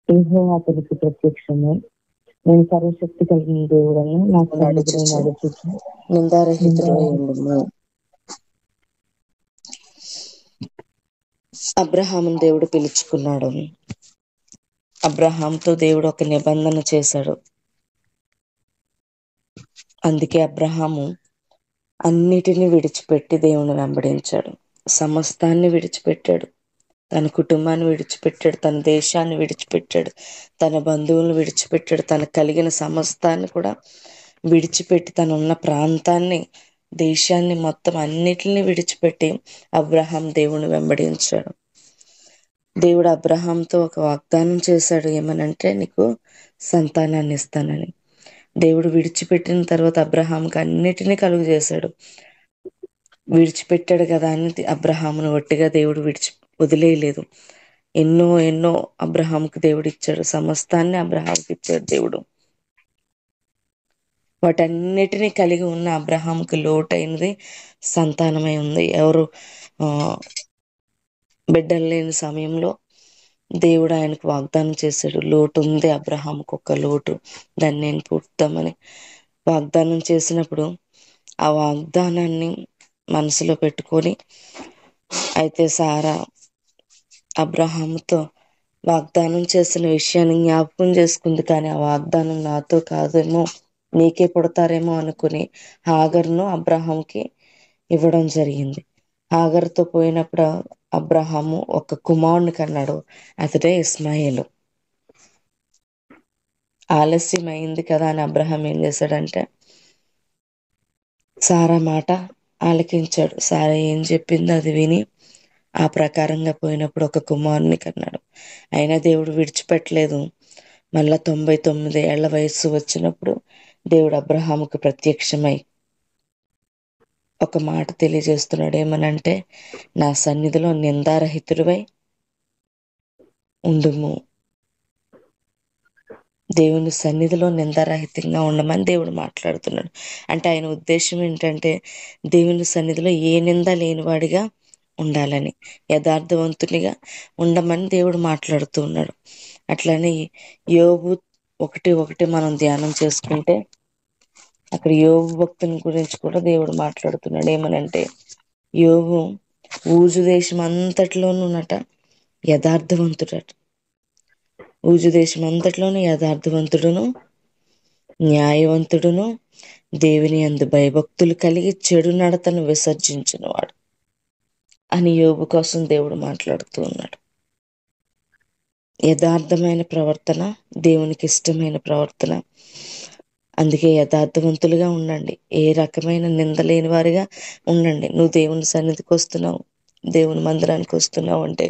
యెహోవా అతనికి ప్రత్యక్షమై, నేను సర్వశక్తి కలిగిన దేవుడను, నా సన్నిధిలో నడుచుచు నడుచుచు నిందారహితుడు ఉండుము. అబ్రహామును దేవుడు పిలుచుకున్నాడు. అబ్రహాంతో దేవుడు ఒక నిబంధన చేశాడు. అందుకే అబ్రహాము అన్నిటినీ విడిచిపెట్టి దేవుని వెంబడించాడు. సమస్తాన్ని విడిచిపెట్టాడు. తన కుటుంబాన్ని విడిచిపెట్టాడు, తన దేశాన్ని విడిచిపెట్టాడు, తన బంధువులను విడిచిపెట్టాడు, తనకు కలిగిన సమస్తాన్ని కూడా విడిచిపెట్టి, తనున్న ప్రాంతాన్ని, దేశాన్ని మొత్తం అన్నిటిని విడిచిపెట్టి అబ్రహాం దేవుని వెంబడించాడు. దేవుడు అబ్రహాంతో ఒక వాగ్దానం చేశాడు. ఏమనంటే, నీకు సంతానాన్ని ఇస్తానని. దేవుడు విడిచిపెట్టిన తర్వాత అబ్రహాంకి అన్నిటినీ కలుగు చేశాడు. విడిచిపెట్టాడు కదా అని అబ్రహామును ఒట్టిగా దేవుడు వదిలేయలేదు. ఎన్నో ఎన్నో అబ్రహాంకి దేవుడు ఇచ్చాడు. సమస్తాన్ని అబ్రహాంకి ఇచ్చాడు దేవుడు. వాటన్నిటినీ కలిగి ఉన్న అబ్రహాంకి లోటైనది సంతానమై ఉంది. ఎవరు బిడ్డలు లేని సమయంలో దేవుడు ఆయనకు వాగ్దానం చేశాడు. లోటు ఉంది అబ్రహాంకు, ఒక లోటు, దాన్ని నేను పూర్తామని వాగ్దానం చేసినప్పుడు ఆ వాగ్దానాన్ని మనసులో పెట్టుకొని, అయితే సారా అబ్రహాముతో వాగ్దానం చేసిన విషయాన్ని జ్ఞాపకం చేసుకుంది. కానీ ఆ వాగ్దానం నాతో కాదేమో, నీకే పుడతారేమో అనుకుని హాగర్ను అబ్రహాంకి ఇవ్వడం జరిగింది. హాగర్తో పోయినప్పుడు అబ్రహాము ఒక కుమారుని కన్నాడు. అతడే ఇస్మాయిలు. ఆలస్యం అయింది కదా అని అబ్రహాం ఏం చేశాడంటే, సారా మాట ఆలకించాడు. సారా ఏం చెప్పింది అది విని ఆ ప్రకారంగా పోయినప్పుడు ఒక కుమారుని కన్నాడు. అయినా దేవుడు విడిచిపెట్టలేదు. మళ్ళా 99 ఏళ్ల వయస్సు వచ్చినప్పుడు దేవుడు అబ్రహాముకు ప్రత్యక్షమై ఒక మాట తెలియజేస్తున్నాడు. ఏమనంటే, నా సన్నిధిలో నిందారహితుడివై ఉండుము. దేవుని సన్నిధిలో నిందారహితంగా ఉండమని దేవుడు మాట్లాడుతున్నాడు. అంటే ఆయన ఉద్దేశం ఏంటంటే, దేవుని సన్నిధిలో ఏ నింద లేనివాడిగా ఉండాలని, యథార్థవంతునిగా ఉండమని దేవుడు మాట్లాడుతూ ఉన్నాడు. అట్లనే యోబు 1:1 మనం ధ్యానం చేసుకుంటే, అక్కడ యోబు భక్తుని గురించి కూడా దేవుడు మాట్లాడుతున్నాడు. ఏమనంటే, యోబు ఊజు దేశం అంతట్లోనూనట యథార్థవంతుడట. ఊజు దేశం అంతట్లోనూ యథార్థవంతుడును, న్యాయవంతుడును, దేవుని యందు భయభక్తులు కలిగి చెడు నడతను విసర్జించినవాడు అని యోబు కోసం దేవుడు మాట్లాడుతూ ఉన్నాడు. యథార్థమైన ప్రవర్తన దేవునికి ఇష్టమైన ప్రవర్తన. అందుకే యథార్థవంతులుగా ఉండండి. ఏ రకమైన నింద లేని వారిగా ఉండండి. నువ్వు దేవుని సన్నిధికి వస్తున్నావు, దేవుని మందిరానికి వస్తున్నావు అంటే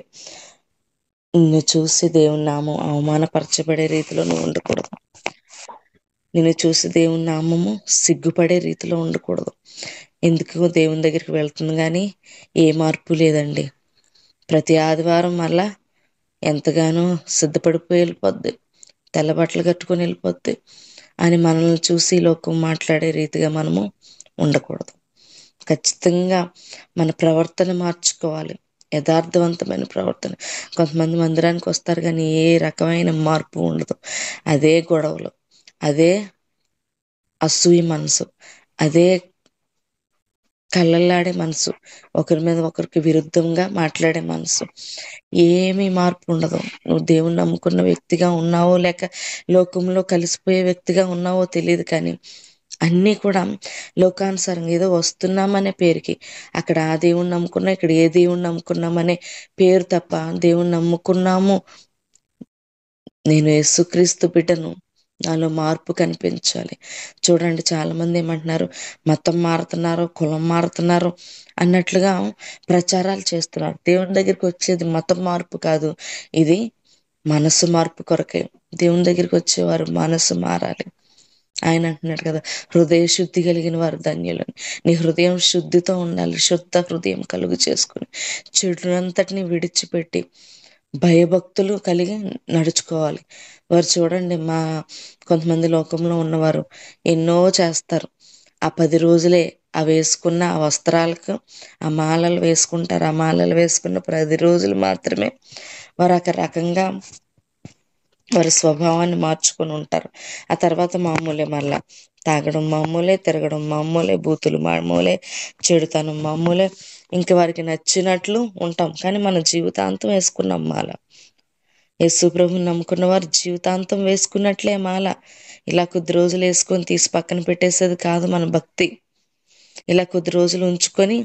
నిన్ను చూసి దేవుని నామం అవమానపరచబడే రీతిలో నువ్వు ఉండకూడదు. నిన్ను చూసి దేవుని నామము సిగ్గుపడే రీతిలో ఉండకూడదు. ఎందుకు దేవుని దగ్గరికి వెళ్తుంది కానీ ఏ మార్పు లేదండి. ప్రతి ఆదివారం మళ్ళా ఎంతగానో సిద్ధపడిపోయి వెళ్ళిపోద్ది, తెల్ల బట్టలు కట్టుకొని వెళ్ళిపోద్ది అని మనల్ని చూసి లోకం మాట్లాడే రీతిగా మనము ఉండకూడదు. ఖచ్చితంగా మన ప్రవర్తన మార్చుకోవాలి. యథార్థవంతమైన ప్రవర్తన. కొంతమంది మందిరానికి వస్తారు కానీ ఏ రకమైన మార్పు ఉండదు. అదే గొడవలు, అదే అసూయ మనసు, అదే కళ్ళల్లాడే మనసు, ఒకరి మీద ఒకరికి విరుద్ధంగా మాట్లాడే మనసు. ఏమీ మార్పు ఉండదు. నువ్వు దేవుని నమ్ముకున్న వ్యక్తిగా ఉన్నావో లేక లోకంలో కలిసిపోయే వ్యక్తిగా ఉన్నావో తెలియదు, కానీ అన్నీ కూడా లోకానుసారంగా ఏదో వస్తున్నామనే పేరుకి, అక్కడ ఆ దేవుణ్ణి నమ్ముకున్నా, ఇక్కడ ఏ దేవుణ్ణి నమ్ముకున్నామనే పేరు తప్ప, దేవుణ్ణి నమ్ముకున్నాము, నేను యేసుక్రీస్తు బిడ్డను, నాలో మార్పు కనిపించాలి. చూడండి, చాలా మంది ఏమంటున్నారు, మతం మారుతున్నారు, కులం మారుతున్నారు అన్నట్లుగా ప్రచారాలు చేస్తున్నారు. దేవుని దగ్గరికి వచ్చేది మతం మార్పు కాదు, ఇది మనసు మార్పు కొరకే. దేవుని దగ్గరికి వచ్చేవారు మనసు మారాలి. ఆయన అంటున్నాడు కదా, హృదయ శుద్ధి కలిగిన వారు ధన్యులని. నీ హృదయం శుద్ధితో ఉండాలి. శుద్ధ హృదయం కలుగు చేసుకుని చెడునంతటిని విడిచిపెట్టి భయభక్తులు కలిగి నడుచుకోవాలి. వారు చూడండి, కొంతమంది లోకంలో ఉన్నవారు ఎన్నో చేస్తారు. ఆ 10 రోజులే ఆ వేసుకున్న ఆ వస్త్రాలకు ఆ మాలలు వేసుకుంటారు. ఆ మాలలు వేసుకున్న 10 రోజులు మాత్రమే వారు ఒక రకంగా వారి స్వభావాన్ని మార్చుకొని ఉంటారు. ఆ తర్వాత మామూలే, మళ్ళా తాగడం మామూలే, తిరగడం మామూలే, బూతులు మామూలే, చెడుతనం మామూలే. ఇంక వారికి నచ్చినట్లు ఉంటాం. కానీ మనం జీవితాంతం వేసుకున్నాం మాల. యేసు ప్రభుని నమ్ముకున్న వారు జీవితాంతం వేసుకున్నట్లే మాల. ఇలా కొద్ది రోజులు వేసుకొని తీసి పక్కన పెట్టేసేది కాదు మన భక్తి. ఇలా కొద్ది రోజులు ఉంచుకొని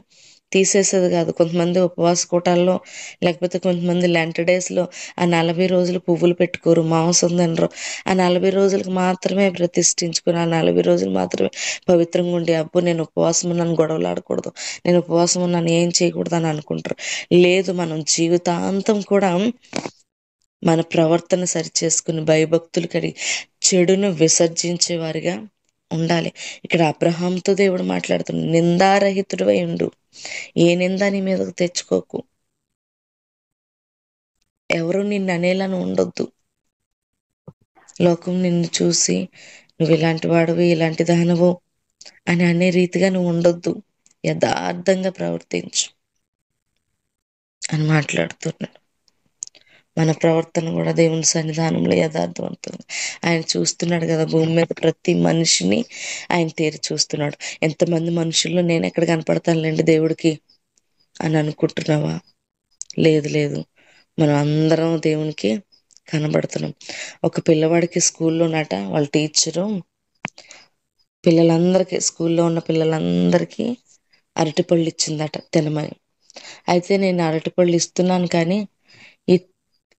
తీసేసేది కాదు. కొంతమంది ఉపవాస కూటాల్లో, లేకపోతే కొంతమంది లెంట్ డేస్లో ఆ 40 రోజులు పువ్వులు పెట్టుకోరు, మాంసం తినరు. ఆ 40 రోజులకు మాత్రమే ప్రతిష్ఠించుకుని, ఆ 40 రోజులు మాత్రమే పవిత్రంగా ఉండి, అబ్బో నేను ఉపవాసం ఉన్నాను, గొడవలు ఆడకూడదు, నేను ఉపవాసం ఉన్నాను, ఏం చేయకూడదు అని అనుకుంటారు. లేదు, మనం జీవితాంతం కూడా మన ప్రవర్తన సరిచేసుకుని భయభక్తులు కలిగి చెడును విసర్జించే వారిగా ఉండాలి. ఇక్కడ అబ్రహాంతో దేవుడు మాట్లాడుతున్నాడు, నిందారహితుడివై ఉండు, ఏ నింద నీ మీదకు తెచ్చుకోకు, ఎవరు నిన్ను అనేలాను ఉండొద్దు. లోకం నిన్ను చూసి నువ్వు ఇలాంటి వాడివి, ఇలాంటి దానవు అని అనే రీతిగా నువ్వు ఉండొద్దు, యథార్థంగా ప్రవర్తించు అని మాట్లాడుతున్నాడు. మన ప్రవర్తన కూడా దేవుని సన్నిధానంలో యథార్థవంతంగా ఆయన చూస్తున్నాడు కదా. భూమి మీద ప్రతి మనిషిని ఆయన తేరి చూస్తున్నాడు. ఎంతమంది మనుషుల్లో నేను ఎక్కడ కనపడతానులేండి దేవుడికి అని అనుకుంటున్నావా? లేదు లేదు, మనం అందరం దేవునికి కనబడుతున్నాం. ఒక పిల్లవాడికి స్కూల్లోనట వాళ్ళ టీచరు పిల్లలందరికీ, స్కూల్లో ఉన్న పిల్లలందరికీ అరటిపళ్ళు ఇచ్చిందట తినమని. అయితే నేను అరటిపళ్ళు ఇస్తున్నాను, కానీ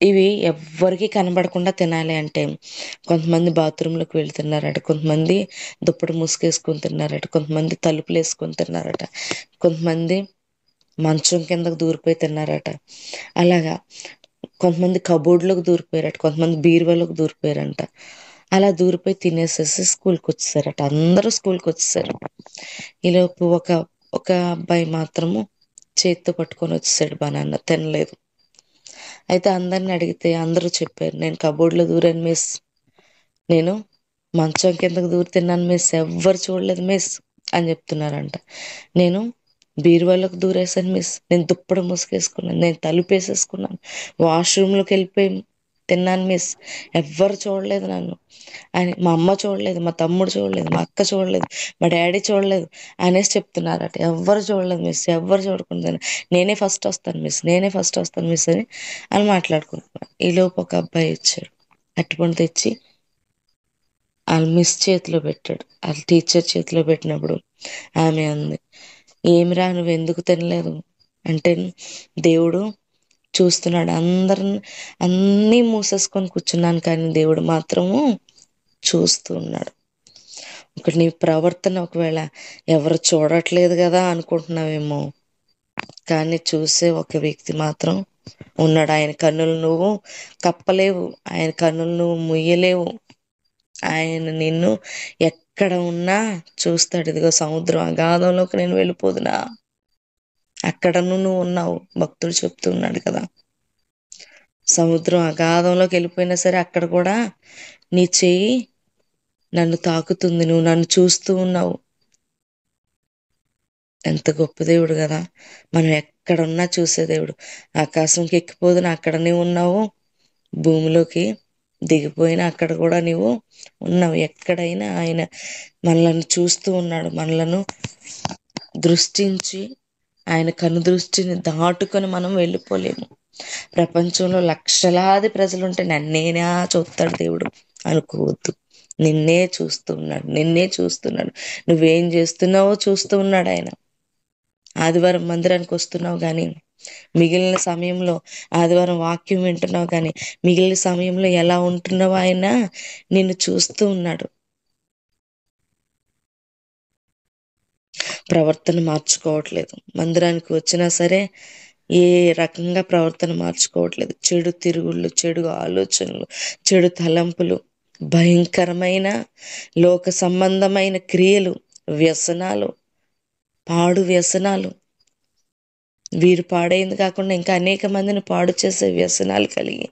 ఇవి ఎవ్వరికి కనబడకుండా తినాలి అంటే కొంతమంది బాత్రూంలోకి వెళ్తున్నారట, కొంతమంది దుప్పటి ముసుగేసుకొని తిన్నారట, కొంతమంది తలుపులు వేసుకొని తిన్నారట, కొంతమంది మంచం కిందకు దూరిపోయి తిన్నారట. అలాగా కొంతమంది కబోర్డ్లోకి దూరిపోయారట, కొంతమంది బీరువాలోకి దూరిపోయారంట. అలా దూరిపోయి తినేసేసి స్కూల్కి వచ్చేసారట. అందరూ స్కూల్కి వచ్చేసారు. ఈలోపు ఒక అబ్బాయి మాత్రము చేతితో పట్టుకొని వచ్చేసాడు బనానా, తినలేదు. అయితే అందరిని అడిగితే అందరూ చెప్పారు, నేను కబోర్డ్లో దూరాను మిస్, నేను మంచం కిందకు దూరి తిన్నాను మిస్, ఎవ్వరు చూడలేదు మిస్ అని చెప్తున్నారంట. నేను బీరువాలోకి దూరేసాను మిస్, నేను దుప్పటి ముసుగేసుకున్నాను, నేను తలుపేసేసుకున్నాను, వాష్రూమ్లోకి వెళ్ళిపోయి తిన్నాను మిస్, ఎవ్వరు చూడలేదు నన్ను అని. మా అమ్మ చూడలేదు, మా తమ్ముడు చూడలేదు, మా అక్క చూడలేదు, మా డాడీ చూడలేదు అనేసి చెప్తున్నారట. ఎవ్వరు చూడలేదు మిస్, ఎవ్వరు చూడకుండా నేనే ఫస్ట్ వస్తాను మిస్, నేనే ఫస్ట్ వస్తాను మిస్ అని మాట్లాడుకుంటున్నాను. ఈలోపు ఒక అబ్బాయి వచ్చాడు, అరటిపండు తెచ్చి వాళ్ళ మిస్ చేతిలో పెట్టాడు. వాళ్ళ టీచర్ చేతిలో పెట్టినప్పుడు ఆమె అంది, ఏమిరా నువ్వు ఎందుకు తినలేదు అంటే, దేవుడు చూస్తున్నాడు, అన్నీ మూసేసుకొని కూర్చున్నాను, కానీ దేవుడు మాత్రము చూస్తూ ఉన్నాడు. ఒకటి నీ ప్రవర్తన ఒకవేళ ఎవరు చూడట్లేదు కదా అనుకుంటున్నావేమో, కానీ చూసే ఒక వ్యక్తి మాత్రం ఉన్నాడు. ఆయన కన్నులు నువ్వు కప్పలేవు, ఆయన కన్నులు నువ్వు ముయ్యలేవు. ఆయన నిన్ను ఎక్కడ ఉన్నా చూస్తాడు. ఇదిగో సముద్రం అగాధంలోకి నేను వెళ్ళిపోదునా, అక్కడను నువ్వు ఉన్నావు. భక్తుడు చెప్తున్నాడు కదా, సముద్రం అగాధంలోకి వెళ్ళిపోయినా సరే అక్కడ కూడా నీ చెయ్యి నన్ను తాకుతుంది, నువ్వు నన్ను చూస్తూ ఉన్నావు. ఎంత గొప్ప దేవుడు కదా. మనం ఎక్కడున్నా చూసే దేవుడు. ఆకాశంకి ఎక్కిపోదునా అక్కడనే ఉన్నావు, భూమిలోకి దిగిపోయినా అక్కడ కూడా నీవు ఉన్నావు. ఎక్కడైనా ఆయన మనలను చూస్తూ ఉన్నాడు. మనలను దృష్టించి, ఆయన కను దృష్టిని దాటుకొని మనం వెళ్ళిపోలేము. ప్రపంచంలో లక్షలాది ప్రజలుంటే నన్నేనా చూస్తాడు దేవుడు అనుకోవద్దు. నిన్నే చూస్తూ ఉన్నాడు, నిన్నే చూస్తున్నాడు. నువ్వేం చేస్తున్నావో చూస్తూ ఉన్నాడు ఆయన. ఆదివారం మందిరానికి వస్తున్నావు కానీ మిగిలిన సమయంలో, ఆదివారం వాక్యం వింటున్నావు కానీ మిగిలిన సమయంలో ఎలా ఉంటున్నావో ఆయన నిన్ను చూస్తూ ఉన్నాడు. ప్రవర్తన మార్చుకోవట్లేదు. మందిరానికి వచ్చినా సరే ఏ రకంగా ప్రవర్తన మార్చుకోవట్లేదు. చెడు తిరుగుళ్ళు, చెడు ఆలోచనలు, చెడు తలంపులు, భయంకరమైన లోక సంబంధమైన క్రియలు, వ్యసనాలు, పాడు వ్యసనాలు. వీరు పాడైంది కాకుండా ఇంకా అనేక మందిని పాడు చేసే వ్యసనాలు కలిగి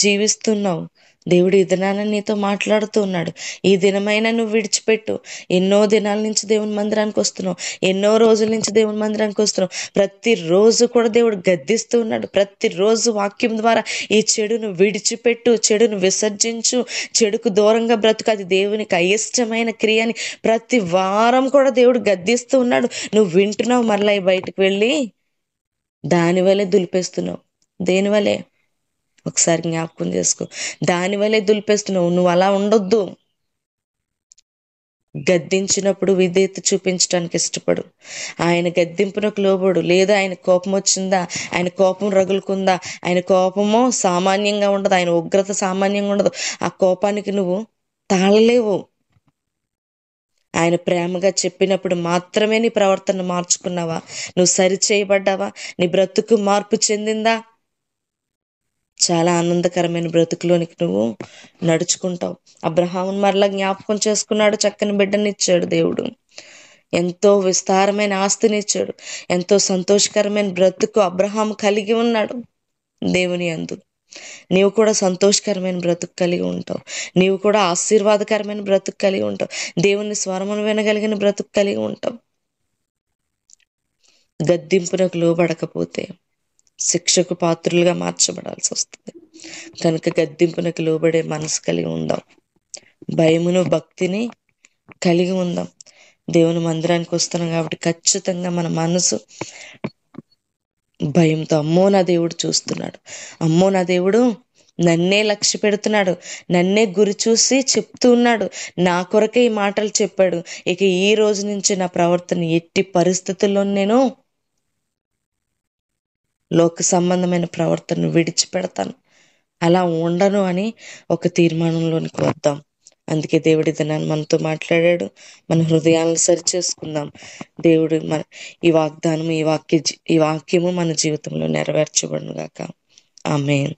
జీవిస్తున్నావు. దేవుడు ఈ దినాన నీతో మాట్లాడుతూ ఉన్నాడు. ఈ దినమైనా నువ్వు విడిచిపెట్టు. ఎన్నో దినాల నుంచి దేవుని మందిరానికి వస్తున్నావు, ఎన్నో రోజుల నుంచి దేవుని మందిరానికి వస్తున్నావు. ప్రతిరోజు కూడా దేవుడు గద్దిస్తూ ఉన్నాడు. ప్రతిరోజు వాక్యం ద్వారా ఈ చెడును విడిచిపెట్టు, చెడును విసర్జించు, చెడుకు దూరంగా బ్రతుకు, అది దేవునికి అయిష్టమైన క్రియ అని ప్రతి వారం కూడా దేవుడు గద్దిస్తూ ఉన్నాడు. నువ్వు వింటున్నావు, మరలా బయటకు వెళ్ళి దానివల్లే దులిపేస్తున్నావు. దేనివల్లే? ఒకసారి జ్ఞాపకం చేసుకో. దానివల్లే దులిపేస్తున్నావు. నువ్వు అలా ఉండొద్దు. గద్దించినప్పుడు విధేయత చూపించడానికి ఇష్టపడు. ఆయన గద్దింపునకు లోబడు. లేదా ఆయన కోపం వచ్చిందా, ఆయన కోపం రగులుకుందా, ఆయన కోపము సామాన్యంగా ఉండదు, ఆయన ఉగ్రత సామాన్యంగా ఉండదు. ఆ కోపానికి నువ్వు తాళలేవు. ఆయన ప్రేమగా చెప్పినప్పుడు మాత్రమే నీ ప్రవర్తన మార్చుకున్నావా? నువ్వు సరి చేయబడ్డావా? నీ బ్రతుకు మార్పు చెందిందా? చాలా ఆనందకరమైన బ్రతుకులోనికి నువ్వు నడుచుకుంటావు. అబ్రహామును మరలా జ్ఞాపకం చేసుకున్నాడు. చక్కని బిడ్డనిచ్చాడు దేవుడు. ఎంతో విస్తారమైన ఆస్తినిచ్చాడు. ఎంతో సంతోషకరమైన బ్రతుకు అబ్రహాము కలిగి ఉన్నాడు దేవుని యందు. నీవు కూడా సంతోషకరమైన బ్రతుకు కలిగి ఉంటావు. నీవు కూడా ఆశీర్వాదకరమైన బ్రతుకు కలిగి ఉంటావు. దేవుని స్వరమును వినగలిగిన బ్రతుకు కలిగి ఉంటావు. గద్దింపునకు లోబడకపోతే శిక్షకు పాత్రులుగా మార్చబడాల్సి వస్తుంది. కనుక గద్దింపునకు లోబడే మనసు కలిగి ఉందాం. భయమును భక్తిని కలిగి ఉందాం. దేవుని మందిరానికి వస్తున్నాం కాబట్టి ఖచ్చితంగా మన మనసు భయంతో, అమ్మో నా దేవుడు చూస్తున్నాడు, అమ్మో నా దేవుడు నన్నే లక్ష్య పెడుతున్నాడు, నన్నే గురి చూసి చెప్తూ ఉన్నాడు, నా కొరకే ఈ మాటలు చెప్పాడు, ఇక ఈ రోజు నుంచి నా ప్రవర్తన ఎట్టి పరిస్థితుల్లో నేను లోక సంబంధమైన ప్రవర్తనను విడిచిపెడతాను, అలా ఉండను అని ఒక తీర్మానంలోనికి వద్దాం. అందుకే దేవుడి దినాన్ని మనతో మాట్లాడాడు. మన హృదయాలను సరిచేసుకుందాం. దేవుడు మన ఈ వాగ్దానం, ఈ వాక్యము మన జీవితంలో నెరవేర్చబడును గాక. ఆమేన్.